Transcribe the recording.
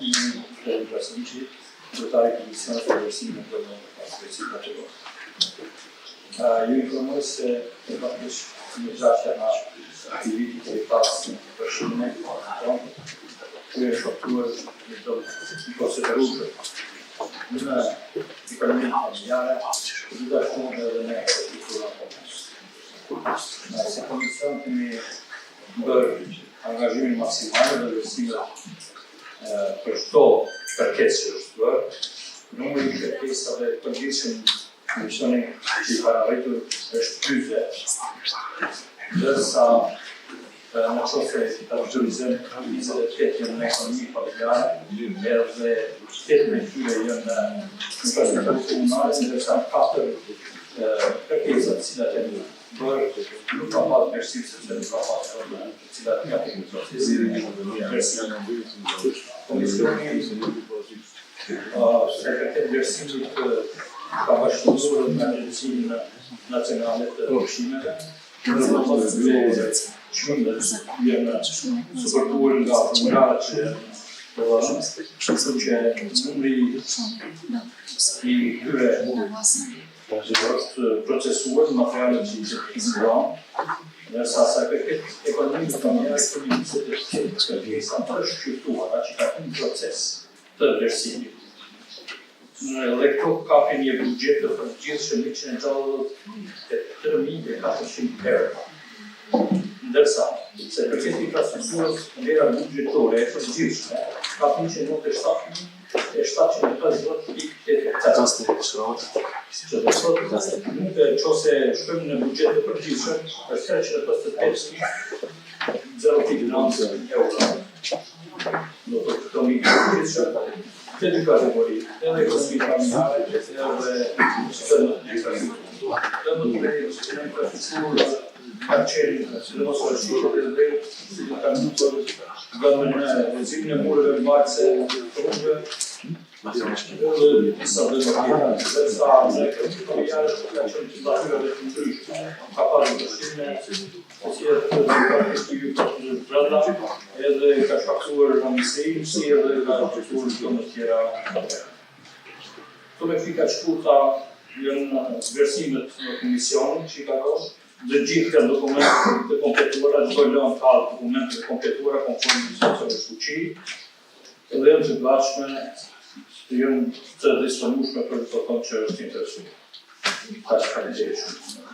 I trasferisci dotare commissione per il sindaco del sindaco. Io informo se già na aktivitete i passi për shumë ku e shkaktuar i konsideruar në ekonominë familiare, gjithashtu edhe në struktura komunale. Se komisioni kemi bërë angazhimin maksimal dhe vlerësimet për çdo kërkesë që është bërë, numri I kërkesave të përgjithshëm komisioni që I paraqiten është 40. Ndërsa në qoftë se autorizojmë 28 janë në ekonomi familjare, edhe 8 me tyre janë në infrastrukturë komunale, ndërsa 4 kërkesa të cilat janë bërë nuk ka pasur vlerësim sepse nuk ka pasur të cilat janë në proces. Komisioni sekretar vlerësimit ka bashkëpunuar me Agjencinë Nacionale të Ushqimeve. Shëndet janë suportuar nga formularët që numri I këtyre është procesuar materialet që I zgjuan, ndërsa sa kërket ekonomisë familjare kërkesa është shqyrtuar, që ka qenë proces të vlerësimit. Dhe këto kapin një buxhet të përgjithshëm 163.400 euro. Ndërsa, se përket infrastrukturës vlera buxhetore e përgjithshme ka 750.8 që do thotë nëse shkojmë në buxhet të përgjithshëm është 358.090 euro. Do të këto mi përgjithshëm të dy kategori, edhe ekonomi familjare, edhe infrastrukturë ka qenë në mos rëshqyqet dhe si të kanë nëtër në rezimin e mureve mbajtëse të rrugëve dhe disa dhe më tjera. Dhe sa në ekonomi familjare ka qenë të natyrave të ndryshme. Ka pasur përshime, si e të kërkështivi të brenda, edhe ka shkaktuar rëmësim, si edhe ka shkaktuar të më tjera. Këto me fika shkurta janë vlerësimet në komisionin që I ka dhënë. Dhe gjithë janë dokumentet të kompletuara, çdo lëndë ka dokumente të kompletuara konform licencave fuqi, dhe janë të gatshme, janë të disponueshme për çdo kohë që është interesuar. Faleminderit shumë.